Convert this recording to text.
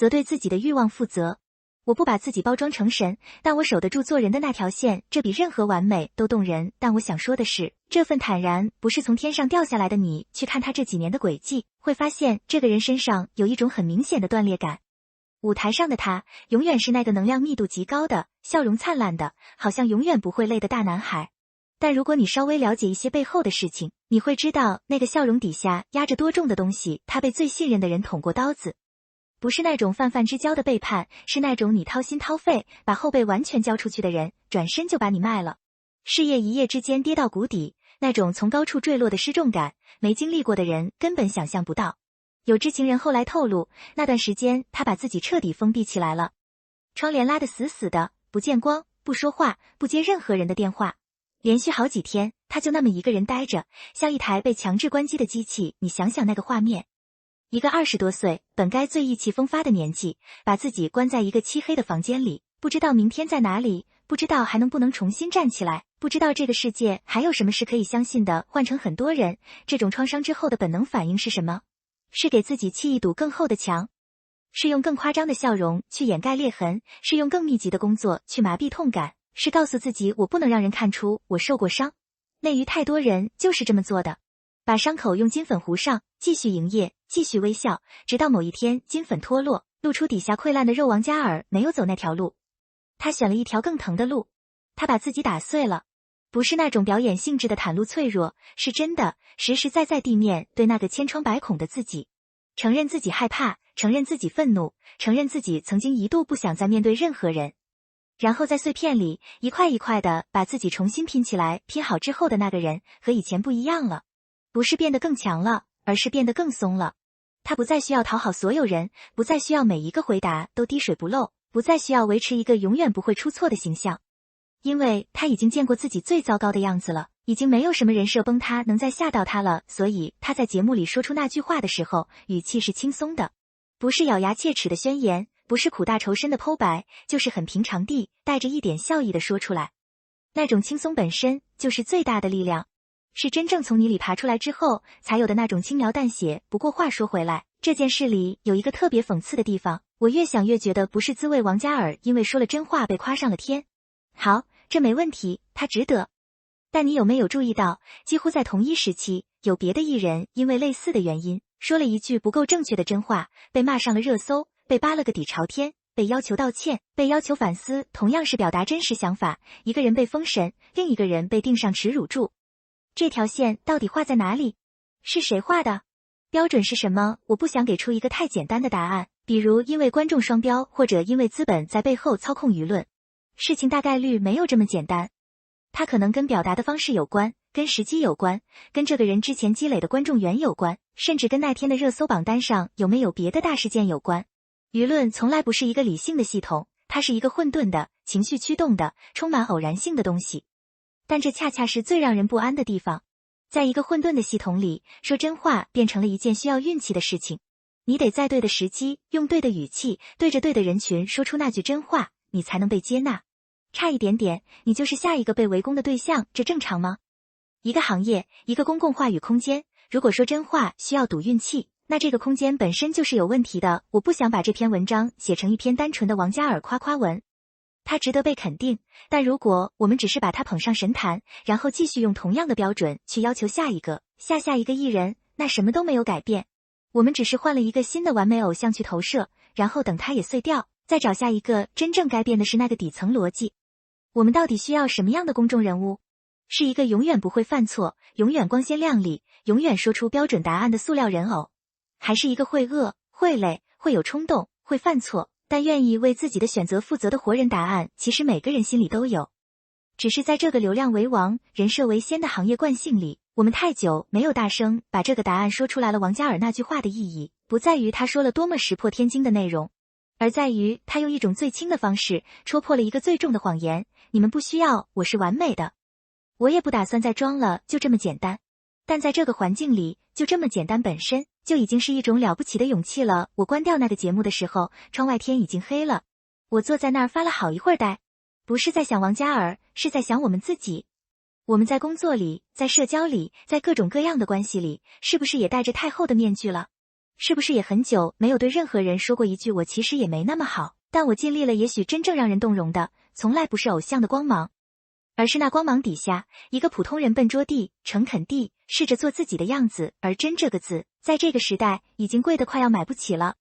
则对自己的欲望负责。我不把自己包装成神，但我守得住做人的那条线，这比任何完美都动人。但我想说的是，这份坦然不是从天上掉下来的。你去看他这几年的轨迹，会发现这个人身上有一种很明显的断裂感。舞台上的他，永远是那个能量密度极高的、笑容灿烂的，好像永远不会累的大男孩。但如果你稍微了解一些背后的事情，你会知道那个笑容底下压着多重的东西。他被最信任的人捅过刀子，不是那种泛泛之交的背叛，是那种你掏心掏肺把后背完全交出去的人，转身就把你卖了。事业一夜之间跌到谷底，那种从高处坠落的失重感，没经历过的人根本想象不到。有知情人后来透露，那段时间他把自己彻底封闭起来了，窗帘拉得死死的，不见光，不说话，不接任何人的电话。连续好几天，他就那么一个人待着，像一台被强制关机的机器。你想想那个画面，一个20多岁，本该最意气风发的年纪，把自己关在一个漆黑的房间里，不知道明天在哪里，不知道还能不能重新站起来，不知道这个世界还有什么是可以相信的。换成很多人，这种创伤之后的本能反应是什么？是给自己砌一堵更厚的墙，是用更夸张的笑容去掩盖裂痕，是用更密集的工作去麻痹痛感，是告诉自己我不能让人看出我受过伤。内娱太多人就是这么做的，把伤口用金粉糊上，继续营业，继续微笑，直到某一天金粉脱落，露出底下溃烂的肉。王嘉尔没有走那条路，他选了一条更疼的路，他把自己打碎了。不是那种表演性质的袒露脆弱，是真的实实在在地面对那个千疮百孔的自己，承认自己害怕，承认自己愤怒，承认自己曾经一度不想再面对任何人，然后在碎片里一块一块的把自己重新拼起来。拼好之后的那个人和以前不一样了，不是变得更强了，而是变得更松了。他不再需要讨好所有人，不再需要每一个回答都滴水不漏，不再需要维持一个永远不会出错的形象。因为他已经见过自己最糟糕的样子了，已经没有什么人设崩塌能再吓到他了，所以他在节目里说出那句话的时候，语气是轻松的，不是咬牙切齿的宣言，不是苦大仇深的剖白，就是很平常地带着一点笑意的说出来。那种轻松本身就是最大的力量，是真正从你里爬出来之后才有的那种轻描淡写。不过话说回来，这件事里有一个特别讽刺的地方，我越想越觉得不是滋味。王嘉尔因为说了真话被夸上了天，好，这没问题，他值得。但你有没有注意到，几乎在同一时期，有别的艺人因为类似的原因，说了一句不够正确的真话，被骂上了热搜，被扒了个底朝天，被要求道歉，被要求反思。同样是表达真实想法，一个人被封神，另一个人被钉上耻辱柱。这条线到底画在哪里？是谁画的？标准是什么？我不想给出一个太简单的答案，比如因为观众双标，或者因为资本在背后操控舆论。事情大概率没有这么简单，它可能跟表达的方式有关，跟时机有关，跟这个人之前积累的观众缘有关，甚至跟那天的热搜榜单上有没有别的大事件有关。舆论从来不是一个理性的系统，它是一个混沌的、情绪驱动的、充满偶然性的东西。但这恰恰是最让人不安的地方，在一个混沌的系统里，说真话变成了一件需要运气的事情。你得在对的时机，用对的语气，对着对的人群说出那句真话，你才能被接纳。差一点点，你就是下一个被围攻的对象，这正常吗？一个行业，一个公共话语空间，如果说真话需要赌运气，那这个空间本身就是有问题的。我不想把这篇文章写成一篇单纯的王嘉尔夸夸文，他值得被肯定，但如果我们只是把他捧上神坛，然后继续用同样的标准去要求下一个、下一个艺人，那什么都没有改变。我们只是换了一个新的完美偶像去投射，然后等他也碎掉，再找下一个。真正该变的是那个底层逻辑。我们到底需要什么样的公众人物？是一个永远不会犯错，永远光鲜亮丽，永远说出标准答案的塑料人偶，还是一个会饿、会累、会有冲动、会犯错，但愿意为自己的选择负责的活人？答案其实每个人心里都有，只是在这个流量为王、人设为先的行业惯性里，我们太久没有大声把这个答案说出来了。王嘉尔那句话的意义，不在于他说了多么石破天惊的内容，而在于他用一种最轻的方式戳破了一个最重的谎言。你们不需要我是完美的，我也不打算再装了，就这么简单。但在这个环境里，就这么简单本身就已经是一种了不起的勇气了。我关掉那个节目的时候，窗外天已经黑了，我坐在那儿发了好一会儿呆，不是在想王嘉尔，是在想我们自己。我们在工作里，在社交里，在各种各样的关系里，是不是也戴着太厚的面具了？是不是也很久没有对任何人说过一句我其实也没那么好，但我尽力了。也许真正让人动容的，从来不是偶像的光芒，而是那光芒底下，一个普通人笨拙地、诚恳地试着做自己的样子。而真这个字，在这个时代已经贵得快要买不起了。